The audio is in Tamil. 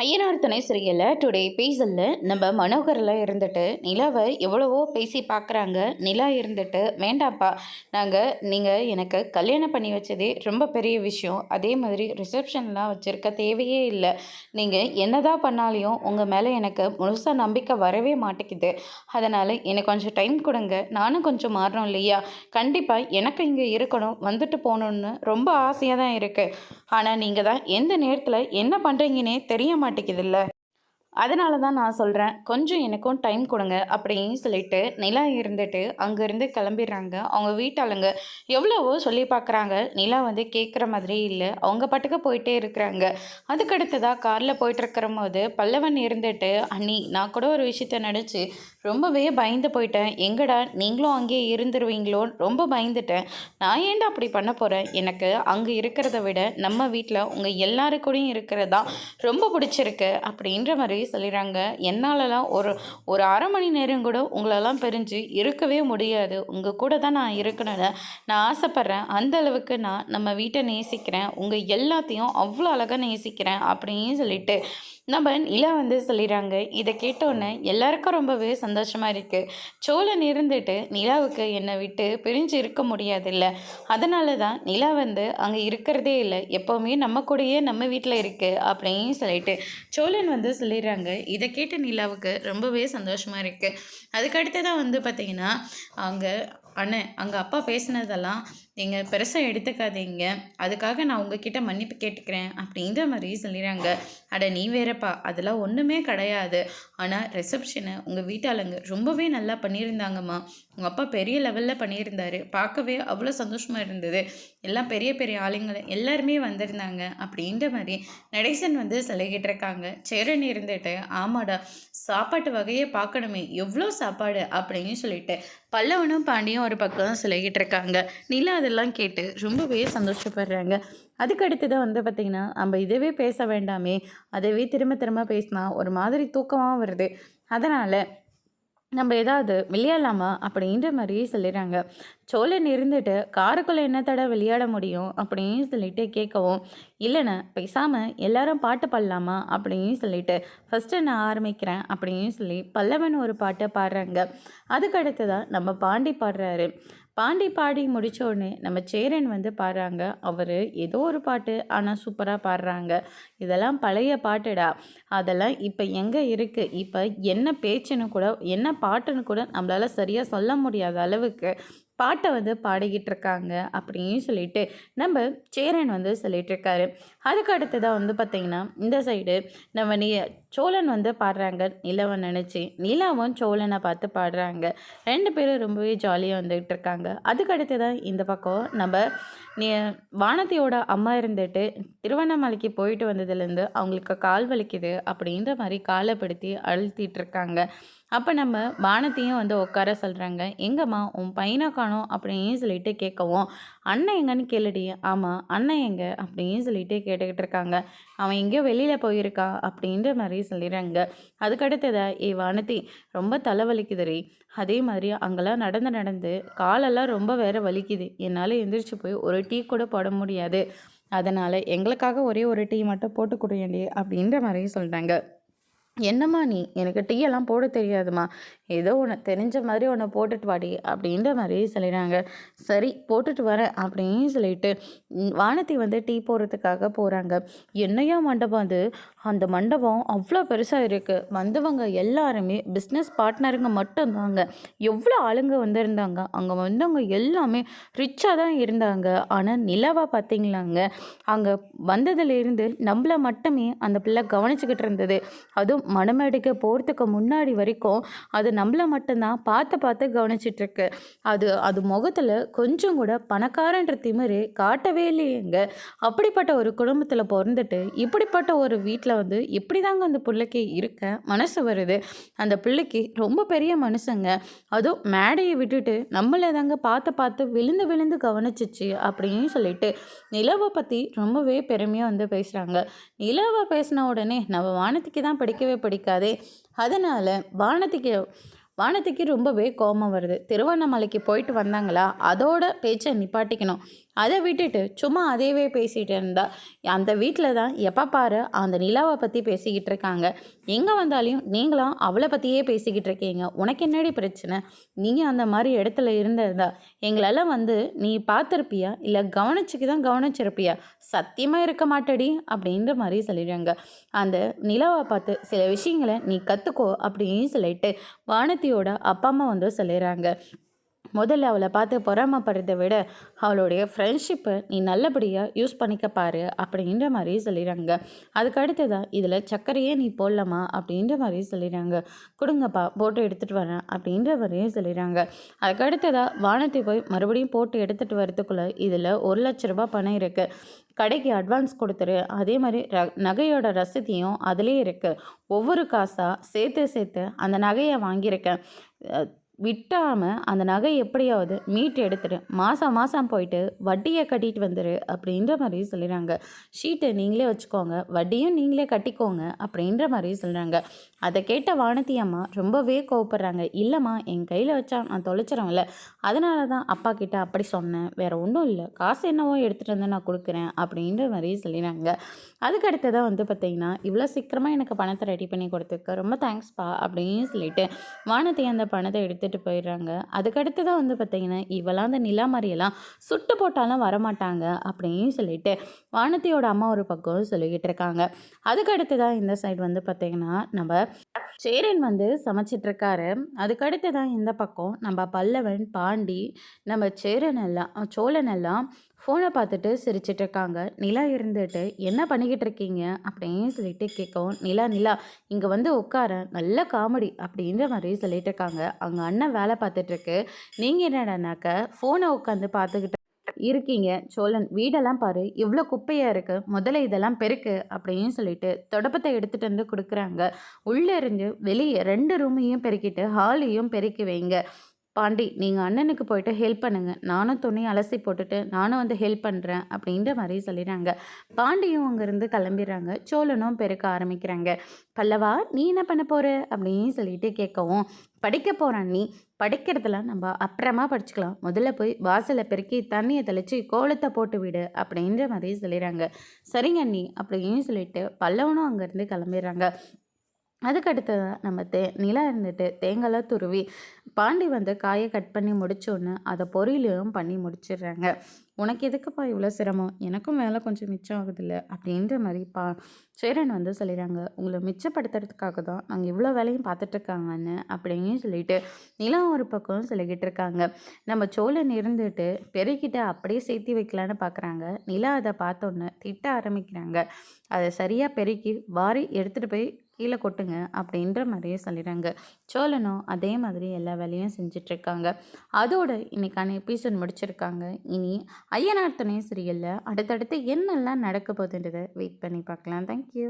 ஐயனார் துணை சிறையில் டுடே பேசலில் நம்ம மனோகரில் இருந்துட்டு நிலாவை எவ்வளவோ பேசி பார்க்குறாங்க. நிலா இருந்துட்டு வேண்டாப்பா, நீங்கள் எனக்கு கல்யாணம் பண்ணி வச்சதே ரொம்ப பெரிய விஷயம். அதே மாதிரி ரிசப்ஷன்லாம் வச்சுருக்க தேவையே இல்லை. நீங்கள் என்னதான் பண்ணாலையும் உங்கள் மேலே எனக்கு முழுசாக நம்பிக்கை வரவே மாட்டேங்குது. அதனால் எனக்கு கொஞ்சம் டைம் கொடுங்க, நானும் கொஞ்சம் மாறணும் இல்லையா? கண்டிப்பாக எனக்கு இங்கே இருக்கணும், வந்துட்டு போகணுன்னு ரொம்ப ஆசையாக தான் இருக்குது. ஆனால் நீங்கள் தான் எந்த நேரத்தில் என்ன பண்ணுறீங்கன்னே தெரிய மாட்டேங்குதுல்ல. அதனால தான் நான் சொல்கிறேன், கொஞ்சம் எனக்கும் டைம் கொடுங்க அப்படின்னு சொல்லிட்டு நிலா இருந்துட்டு அங்கேருந்து கிளம்பிடுறாங்க. அவங்க வீட்டாளுங்க எவ்வளவோ சொல்லி பார்க்குறாங்க. நிலா வந்து கேட்குற மாதிரியே இல்லை. அவங்க பாட்டுக்கு போயிட்டே இருக்கிறாங்க. அதுக்கடுத்ததாக காரில் போயிட்டுருக்கிற போது பல்லவன் இருந்துட்டு, அண்ணி நான் கூட ஒரு விஷயத்த நினச்சி ரொம்பவே பயந்து போயிட்டேன். எங்கடா நீங்களும் அங்கேயே இருந்துருவீங்களோன்னு ரொம்ப பயந்துட்டேன். நான் ஏன்டா அப்படி பண்ண போகிறேன்? எனக்கு அங்கே இருக்கிறத விட நம்ம வீட்டில் உங்கள் எல்லாருக்கூடையும் இருக்கிறதா ரொம்ப பிடிச்சிருக்கு அப்படின்ற மாதிரி சொல்லிடுறாங்க. என்னாலலாம் ஒரு ஒரு அரை மணி நேரம் கூட உங்களெல்லாம் பிரிஞ்சு இருக்கவே முடியாது. உங்கள் கூட தான் நான் இருக்கணும்னு நான் ஆசைப்பட்றேன். அந்த அளவுக்கு நான் நம்ம வீட்டை நேசிக்கிறேன். உங்கள் எல்லாத்தையும் அவ்வளோ அழகாக நேசிக்கிறேன் அப்படின்னு சொல்லிட்டு நம்ம நிலா வந்து சொல்லிடுறாங்க. இதை கேட்டோன்னே எல்லாருக்கும் ரொம்பவே சந்தோஷமாக இருக்குது. சோழன் இருந்துட்டு நிலாவுக்கு என்னை விட்டு பிரிஞ்சு இருக்க முடியாதுல்ல, அதனால தான் நிலா வந்து அங்கே இருக்கிறதே இல்லை, எப்போவுமே நம்ம கூடயே நம்ம வீட்டில் இருக்குது அப்படின்னு சொல்லிட்டு சோழன் வந்து சொல்லிடுறாங்க. இதை கேட்ட நிலாவுக்கு ரொம்பவே சந்தோஷமாக இருக்குது. அதுக்கடுத்து தான் வந்து பார்த்திங்கன்னா அங்கே அண்ணன் அங்கே அப்பா பேசினதெல்லாம் நீங்கள் பெருசாக எடுத்துக்காதீங்க, அதுக்காக நான் உங்ககிட்ட மன்னிப்பு கேட்டுக்கிறேன் அப்படின்ற மாதிரி சொல்லிடுறாங்க. அட நீ வேறப்பா, அதெல்லாம் ஒன்றுமே கிடையாது. ஆனால் ரிசப்ஷனை உங்கள் வீட்டாளுங்க ரொம்பவே நல்லா பண்ணியிருந்தாங்கம்மா. உங்கள் அப்பா பெரிய லெவலில் பண்ணியிருந்தாரு, பார்க்கவே அவ்வளோ சந்தோஷமாக இருந்தது. எல்லாம் பெரிய பெரிய ஆளுங்களை எல்லாருமே வந்திருந்தாங்க அப்படின்ற மாதிரி நடேசன் வந்து சொல்லிக்கிட்டு இருக்காங்க. சேரன் இருந்துட்டு, ஆமாடா சாப்பாட்டு வகையை பார்க்கணுமே, எவ்வளோ சாப்பாடு அப்படின்னு சொல்லிட்டு பல்லவனும் பாண்டியும் ஒரு பக்கம் சொல்லிக்கிட்டு இருக்காங்க. நிலா அதெல்லாம் கேட்டு ரொம்பவே சந்தோஷப்படுறாங்க. அதுக்கு அடுத்து தான் வந்து பார்த்திங்கன்னா, நம்ம இதவே பேச வேண்டாமே, அதவே திரும்ப திரும்ப பேசினா ஒரு மாதிரி தூக்கமாக வருது, அதனால் நம்ம ஏதாவது விளையாடலாமா அப்படின்ற மாதிரியே சொல்லிடுறாங்க. சோழன் இருந்துட்டு காருக்குள்ளே என்னத்தட விளையாட முடியும் அப்படின்னு சொல்லிட்டு கேட்கவும், இல்லைண்ணே பேசாமல் எல்லாரும் பாட்டு பாடலாமா அப்படின்னு சொல்லிட்டு ஃபஸ்ட்டு நான் ஆரம்பிக்கிறேன் அப்படின்னு சொல்லி பல்லவன் ஒரு பாட்டை பாடுறாங்க. அதுக்கடுத்து தான் நம்ம பாண்டி பாடுறாரு. பாண்டி பாடி முடித்தோடனே நம்ம சேரன் வந்து பாடுறாங்க. அவர் ஏதோ ஒரு பாட்டு ஆனால் சூப்பராக பாடுறாங்க. இதெல்லாம் பழைய பாட்டுடா, அதெல்லாம் இப்போ எங்கே இருக்குது, இப்போ என்ன பேச்சுன்னு கூட என்ன பாட்டுன்னு கூட நம்மளால் சரியாக சொல்ல முடியாத அளவுக்கு பாட்டை வந்து பாடிக்கிட்டு இருக்காங்க அப்படின்னு சொல்லிட்டு நம்ம சேரன் வந்து சொல்லிட்டு இருக்காரு. அதுக்கு அடுத்ததாக வந்து பார்த்திங்கன்னா இந்த சைடு நம்ம சோழன் வந்து பாடுறாங்க நிலவை நினச்சி, நிலாவும் சோழனை பார்த்து பாடுறாங்க. ரெண்டு பேரும் ரொம்பவே ஜாலியாக வந்துகிட்டு இருக்காங்க. அதுக்கு அடுத்ததான் இந்த பக்கம் நம்ம நீ வானதியோட அம்மா இருந்துட்டு திருவண்ணாமலைக்கு போயிட்டு வந்ததுலேருந்து அவங்களுக்கு கால் வலிக்குது அப்படின்ற மாதிரி காலை படுத்தி அழுத்திட்டு இருக்காங்க. அப்போ நம்ம வானத்தையும் வந்து உட்கார சொல்கிறாங்க. எங்கம்மா உன் பையனை காணோம் அப்படின்னு சொல்லிட்டு கேட்கவும், அண்ணன் எங்கன்னு கேளுடி. ஆமாம் அண்ணன் எங்கே அப்படின்னு சொல்லிட்டு கேட்டுக்கிட்டு இருக்காங்க. அவன் எங்கேயோ வெளியில் போயிருக்கான் அப்படின்ற மாதிரி சொல்லிடுறாங்க. அதுக்கடுத்ததா வானதி ரொம்ப தலைவலிக்குதுரி, அதே மாதிரி அங்கெல்லாம் நடந்து நடந்து காலெல்லாம் ரொம்ப வேற வலிக்குது, என்னால் எந்திரிச்சு போய் ஒரு டீ கூட போட முடியாது, அதனால் எங்களுக்காக ஒரே ஒரு டீ மட்டும் போட்டு கொடுங்கடி அப்படின்ற மாதிரி சொல்கிறாங்க. என்னம்மா நீ, எனக்கு டீயெல்லாம் போட தெரியாதுமா, ஏதோ ஒன்று தெரிஞ்ச மாதிரி ஒன்று போட்டுட்டு வாடி அப்படின்ற மாதிரி சொல்லிடுறாங்க. சரி போட்டுட்டு வரேன் அப்படின்னு சொல்லிட்டு வானதி வந்து டீ போடுறதுக்காக போகிறாங்க. என்னையா மண்டபம் அது, அந்த மண்டபம் அவ்வளோ பெருசாக இருக்குது, வந்தவங்க எல்லாருமே பிஸ்னஸ் பார்ட்னருங்க மட்டும்தாங்க, எவ்வளோ ஆளுங்க வந்திருந்தாங்க, அங்கே வந்தவங்க எல்லாமே ரிச்சாக தான் இருந்தாங்க. ஆனால் நிலவா பார்த்தீங்களாங்க, அங்கே வந்ததுலேருந்து நம்மளை மட்டுமே அந்த பிள்ளை கவனிச்சுக்கிட்டு இருந்தது. அதுவும் மணமேடைக்கு போகிறதுக்கு முன்னாடி வரைக்கும் அது நம்மளை மட்டும்தான் பார்த்து பார்த்து கவனிச்சிட்ருக்கு. அது முகத்தில் கொஞ்சம் கூட பணக்காரன்ற திமிரு காட்டவே இல்லையேங்க. அப்படிப்பட்ட ஒரு குடும்பத்தில் பிறந்துட்டு இப்படிப்பட்ட ஒரு வீட்டில் வந்து எப்படி தாங்க அந்த பிள்ளைக்கு இருக்க மனசு வருது? அந்த பிள்ளைக்கு ரொம்ப பெரிய மனுஷங்க, அதுவும் மேடையை விட்டுட்டு நம்மளை தாங்க பார்த்து பார்த்து விழுந்து விழுந்து கவனிச்சிச்சு அப்படின்னு சொல்லிட்டு நிலவை பற்றி ரொம்பவே பெருமையாக வந்து பேசுகிறாங்க. நிலவை பேசின உடனே நம்ம வானத்துக்கு தான் பிடிக்கவே பிடிக்காதே, அதனால் வானத்துக்கு ரொம்பவே கோபம் வருது. திருவண்ணாமலைக்கு போயிட்டு வந்தாங்களா, அதோட பேச்சை நிப்பாட்டிக்கணும், அதை விட்டுட்டு சும்மா அதையவே பேசிகிட்டு இருந்தா அந்த வீட்டில் தான் எப்போ பாரு அந்த நிலாவை பற்றி பேசிக்கிட்டு இருக்காங்க. எங்கே வந்தாலையும் நீங்களும் அவளை பற்றியே பேசிக்கிட்டு இருக்கீங்க. உனக்கு என்னடி பிரச்சனை? நீங்கள் அந்த மாதிரி இடத்துல இருந்திருந்தா எங்களெல்லாம் நீ பார்த்துருப்பியா? இல்லை கவனிச்சுக்கு தான் கவனிச்சிருப்பியா? சத்தியமாக இருக்க மாட்டடி அப்படின்ற மாதிரி சொல்லிடுறாங்க. அந்த நிலாவை பார்த்து சில விஷயங்களை நீ கற்றுக்கோ அப்படின்னு சொல்லிட்டு வானதியோட அப்பா அம்மா சொல்லிடுறாங்க. முதல்ல அவளை பார்த்து பொறாமப்படுறதை விட அவளுடைய ஃப்ரெண்ட்ஷிப்பை நீ நல்லபடியாக யூஸ் பண்ணிக்க பாரு அப்படின்ற மாதிரி சொல்லிடுறாங்க. அதுக்கு அடுத்ததான் இதில் சர்க்கரையே நீ போடலாமா அப்படின்ற மாதிரி சொல்லிடுறாங்க. கொடுங்கப்பா போட்டு எடுத்துகிட்டு வரேன் அப்படின்ற மாதிரியும் சொல்லிடுறாங்க. அதுக்கு அடுத்ததாக வானத்தை போய் மறுபடியும் போட்டு எடுத்துகிட்டு வரதுக்குள்ளே இதில் 1,00,000 ரூபாய் பணம் இருக்குது, கடைக்கு அட்வான்ஸ் கொடுத்துரு, அதே மாதிரி நகையோட ரசீதையும் அதுலேயே இருக்குது, ஒவ்வொரு காசாக சேர்த்து சேர்த்து அந்த நகையை வாங்கியிருக்கேன், விட்டாமல் அந்த நகை எப்படியாவது மீட்டு எடுத்துரு, மாதம் மாதம் போயிட்டு வட்டியை கட்டிட்டு வந்துரு அப்படின்ற மாதிரி சொல்லிடுறாங்க. ஷீட்டை நீங்களே வச்சுக்கோங்க, வட்டியும் நீங்களே கட்டிக்கோங்க அப்படின்ற மாதிரி சொல்கிறாங்க. அதை கேட்ட வானதி அம்மா ரொம்பவே கோவப்படுறாங்க. இல்லைம்மா, என் கையில் வச்சா நான் தொலைச்சிரும்ல, அதனால தான் அப்பா கிட்ட அப்படி சொன்னேன், வேறு ஒன்றும் இல்லை, காசு என்னவோ எடுத்துகிட்டு வந்து நான் கொடுக்குறேன் அப்படின்ற மாதிரி சொல்லிடுறாங்க. அதுக்கு அடுத்ததான் பார்த்திங்கன்னா இவ்வளோ சீக்கிரமாக எனக்கு பணத்தை ரெடி பண்ணி கொடுத்துருக்க ரொம்ப தேங்க்ஸ்ப்பா அப்படின்னு சொல்லிட்டு வானதி அந்த பணத்தை எடுத்துகிட்டு போயிடுறாங்க. அதுக்கடுத்து தான் பார்த்திங்கன்னா இவெல்லாம் அந்த நிலா மாதிரியெல்லாம் சுட்டு போட்டாலும் வரமாட்டாங்க அப்படின்னு சொல்லிட்டு வானதியோட அம்மா ஒரு பக்கம் சொல்லிக்கிட்டு இருக்காங்க. அதுக்கடுத்து தான் இந்த சைடு பார்த்திங்கன்னா நம்ம சேரன் சமைச்சிட்ருக்காரு. அதுக்கடுத்து தான் இந்த பக்கம் நம்ம பல்லவன், பாண்டி, நம்ம சேரன் எல்லாம் சோழன் எல்லாம் ஃபோனை பார்த்துட்டு சிரிச்சிட்டு இருக்காங்க. நிலா இருந்துட்டு என்ன பண்ணிக்கிட்டு இருக்கீங்க அப்படின்னு சொல்லிட்டு கேட்கவும், நிலா நிலா இங்கே உட்கார நல்ல காமெடி அப்படின்ற மாதிரி சொல்லிட்டு இருக்காங்க. அவங்க அண்ணன் வேலை பார்த்துட்ருக்கு, நீங்கள் என்னடானாக்க ஃபோனை உட்காந்து பார்த்துக்கிட்டு இருக்கீங்க. சோழன் வீடெல்லாம் பாரு எவ்வளோ குப்பையாக இருக்குது, முதல்ல இதெல்லாம் பெருக்கு அப்படின்னு சொல்லிட்டு தொடப்பத்தை எடுத்துகிட்டு கொடுக்குறாங்க. உள்ளே இருந்து வெளியே 2 ரூமையும் பெருக்கிட்டு ஹாலையும் பெருக்கி வைங்க. பாண்டி நீங்கள் அண்ணனுக்கு போயிட்டு ஹெல்ப் பண்ணுங்க, நானும் துணி அலசி போட்டுட்டு நானும் ஹெல்ப் பண்ணுறேன் அப்படின்ற மாதிரி சொல்லிடுறாங்க. பாண்டியும் அங்கேருந்து கிளம்பிடுறாங்க. சோழனும் பெருக்க ஆரம்பிக்கிறாங்க. பல்லவா நீ என்ன பண்ண போகிற அப்படின்னு சொல்லிட்டு கேட்கவும், படிக்க போகிறான், நீ படிக்கிறதுலாம் நம்ம அப்புறமா படிச்சுக்கலாம், முதல்ல போய் வாசலை பெருக்கி தண்ணியை தெளித்து கோலத்தை போட்டு விடு அப்படின்ற மாதிரி சொல்லிடுறாங்க. சரிங்க அண்ணி அப்படின்னு சொல்லிட்டு பல்லவனும் அங்கேருந்து கிளம்பிடுறாங்க. அதுக்கடுத்து நம்ம நிலா தேங்காய்லாம் துருவி பாண்டி காயை கட் பண்ணி முடிச்சோன்னு அதை பொரியலும் பண்ணி முடிச்சிடுறாங்க. உனக்கு எதுக்குப்பா இவ்வளோ சிரமம், எனக்கும் வேலை கொஞ்சம் மிச்சம் ஆகுதில்ல அப்படின்ற மாதிரி சேரன் சொல்லிடுறாங்க. உங்களை மிச்சப்படுத்துறதுக்காக தான் நாங்கள் இவ்வளோ வேலையும் பார்த்துட்ருக்காங்கன்னு அப்படின்னு சொல்லிட்டு நிலா ஒரு பக்கம் சொல்லிக்கிட்டு இருக்காங்க. நம்ம சோழன் பெருக்கிட்ட அப்படியே சேர்த்தி வைக்கலான்னு பார்க்குறாங்க. நிலா அதை பார்த்தோன்னே திட்ட ஆரம்பிக்கிறாங்க. அதை சரியாக பெருக்கி வாரி எடுத்துகிட்டு போய் கீழே கொட்டுங்க அப்படின்ற மாதிரியே சொல்லிடுறாங்க. சோழனும் அதே மாதிரி எல்லா வேலையும் செஞ்சிட்ருக்காங்க. அதோட இன்றைக்கான எபிசோட் முடிச்சிருக்காங்க. இனி ஐயனார் துணை சீரியலில் அடுத்தடுத்து என்னெல்லாம் நடக்க போகுதுன்றதை வெயிட் பண்ணி பார்க்கலாம். தேங்க்யூ.